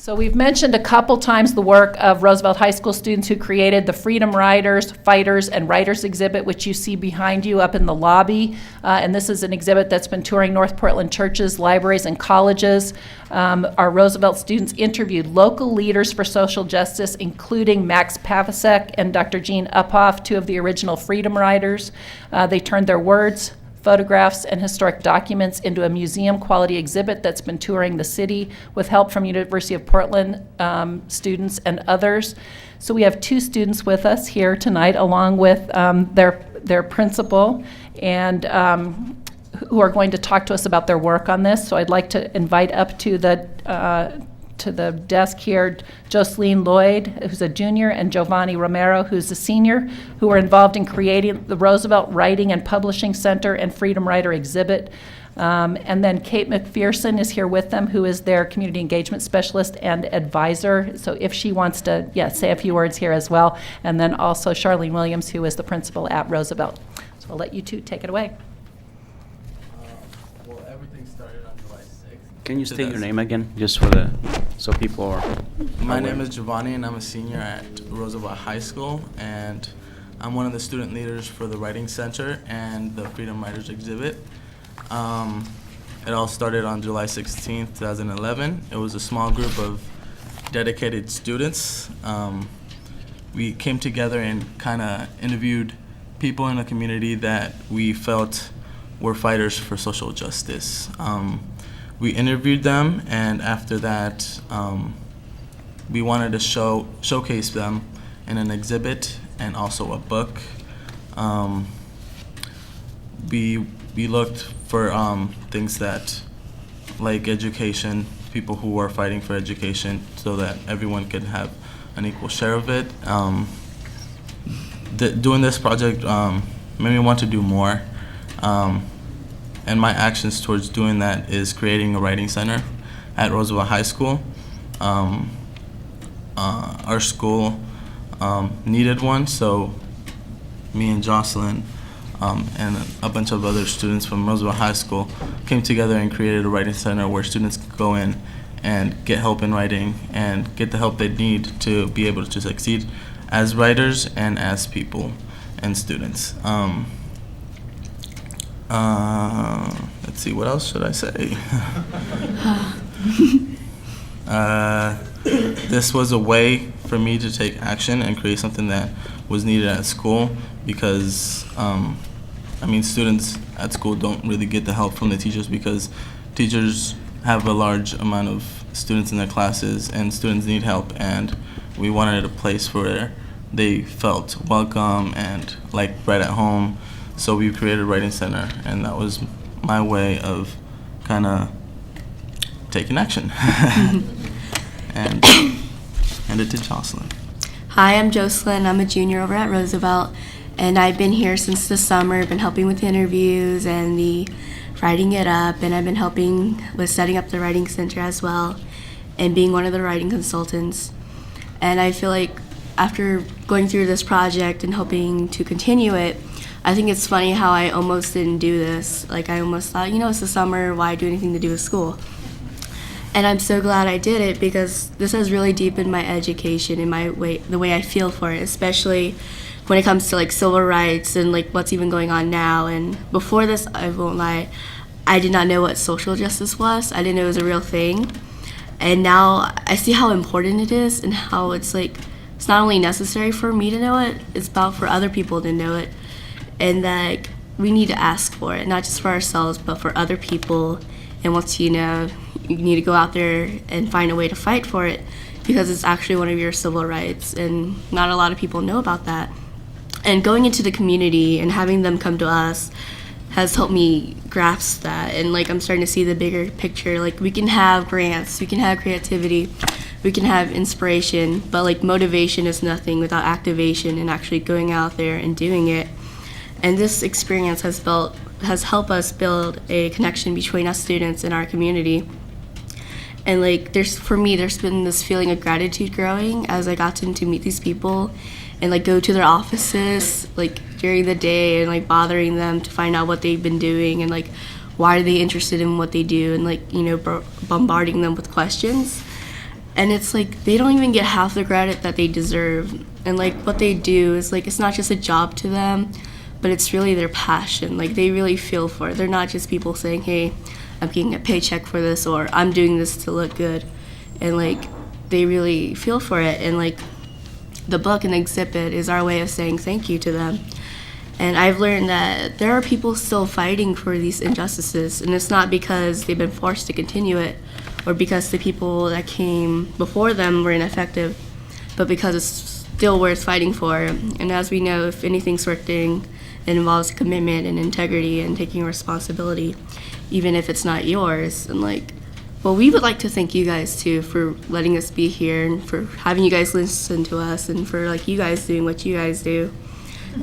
So we've mentioned a couple times the work of Roosevelt High School students who created the Freedom Riders, Fighters, and Writers exhibit, which you see behind you up in the lobby. And this is an exhibit that's been touring North Portland churches, libraries, and colleges. Our Roosevelt students interviewed local leaders for social justice, including Max Pavasek and Dr. Jean Uphoff, two of the original Freedom Riders. They turned their words, photographs, and historic documents into a museum-quality exhibit that's been touring the city with help from University of Portland students and others. So we have two students with us here tonight, along with their principal, and who are going to talk to us about their work on this. So I'd like to invite up to the desk here Jocelyn Lloyd, who's a junior, and Giovanni Romero, who's a senior, who are involved in creating the Roosevelt Writing and Publishing Center and Freedom Writer exhibit. And then Kate McPherson is here with them, who is their community engagement specialist and advisor. So if she wants to, say a few words here as well. And then also Charlene Williams, who is the principal at Roosevelt. So I'll let you two take it away. Well, everything started on July 6th. Can you state your name again, just so people are... My name is Giovanni, and I'm a senior at Roosevelt High School, and I'm one of the student leaders for the Writing Center and the Freedom Writers exhibit. It all started on July 16th, 2011. It was a small group of dedicated students. We came together and kind of interviewed people in the community that we felt were fighters for social justice. We interviewed them, and after that, we wanted to showcase them in an exhibit and also a book. We looked for things that, like education, people who are fighting for education, so that everyone could have an equal share of it. Doing this project made me want to do more. And my actions towards doing that is creating a writing center at Roosevelt High School. Our school needed one, so me and Jocelyn and a bunch of other students from Roosevelt High School came together and created a writing center where students could go in and get help in writing and get the help they need to be able to succeed as writers and as people and students. Let's see, what else should I say? This was a way for me to take action and create something that was needed at school, because students at school don't really get the help from the teachers, because teachers have a large amount of students in their classes and students need help, and we wanted a place where they felt welcome and like right at home. So we created a writing center, and that was my way of kind of taking action. And it to Jocelyn. Hi, I'm Jocelyn. I'm a junior over at Roosevelt, and I've been here since the summer. I've been helping with the interviews and the writing it up, and I've been helping with setting up the writing center as well and being one of the writing consultants. And I feel like after going through this project and hoping to continue it, I think it's funny how I almost didn't do this. Like, I almost thought, it's the summer, why do anything to do with school? And I'm so glad I did it, because this has really deepened my education and the way I feel for it, especially when it comes to like civil rights and like what's even going on now. And before this, I won't lie, I did not know what social justice was. I didn't know it was a real thing. And now I see how important it is, and how it's like, it's not only necessary for me to know it, it's about for other people to know it. And that we need to ask for it, not just for ourselves, but for other people. And once you need to go out there and find a way to fight for it, because it's actually one of your civil rights, and not a lot of people know about that. And going into the community and having them come to us has helped me grasp that, and like I'm starting to see the bigger picture. Like, we can have grants, we can have creativity, we can have inspiration, but like motivation is nothing without activation and actually going out there and doing it. And this experience has helped us build a connection between us students and our community. And like, there's been this feeling of gratitude growing as I got to meet these people and like go to their offices like during the day and like bothering them to find out what they've been doing and like why are they interested in what they do, and like bombarding them with questions. And it's like they don't even get half the credit that they deserve. And like what they do is like it's not just a job to them, but it's really their passion. Like they really feel for it. They're not just people saying, hey, I'm getting a paycheck for this, or I'm doing this to look good. And like they really feel for it. And like the book and the exhibit is our way of saying thank you to them. And I've learned that there are people still fighting for these injustices, and it's not because they've been forced to continue it or because the people that came before them were ineffective, but because it's still worth fighting for. And as we know, if anything's worth doing, it involves commitment and integrity and taking responsibility, even if it's not yours. And like, well, we would like to thank you guys too for letting us be here and for having you guys listen to us and for like you guys doing what you guys do.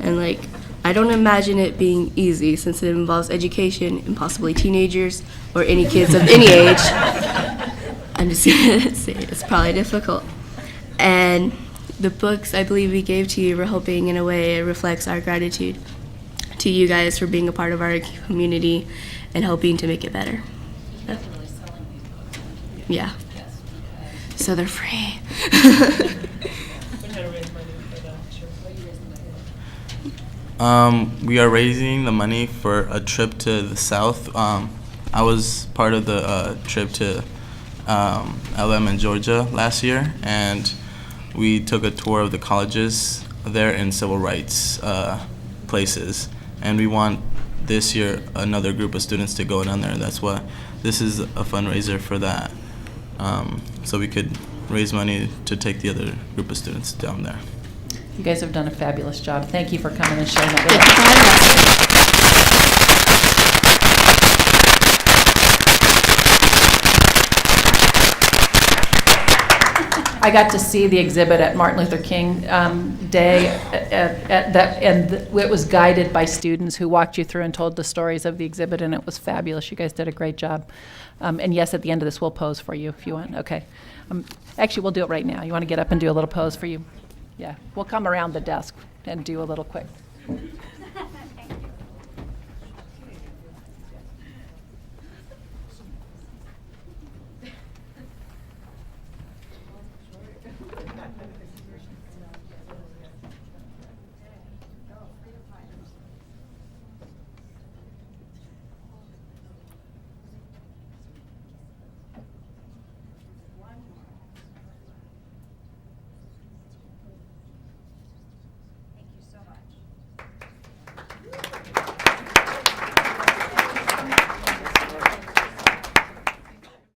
And like, I don't imagine it being easy since it involves education and possibly teenagers or any kids of any age. I'm just gonna say it's probably difficult. And the books I believe we gave to you, we're hoping in a way it reflects our gratitude to you guys for being a part of our community and helping to make it better. Yeah. So they're free. We are raising the money for a trip to the South. I was part of the trip to LM in Georgia last year, and we took a tour of the colleges there in civil rights places. And we want this year another group of students to go down there. That's why this is a fundraiser for that, so we could raise money to take the other group of students down there. You guys have done a fabulous job. Thank you for coming and sharing that with us. I got to see the exhibit at Martin Luther King Day, and it was guided by students who walked you through and told the stories of the exhibit, and it was fabulous. You guys did a great job. And yes, at the end of this, we'll pose for you if you want. Okay. Actually, we'll do it right now. You want to get up and do a little pose for you? Yeah, we'll come around the desk and do a little quick.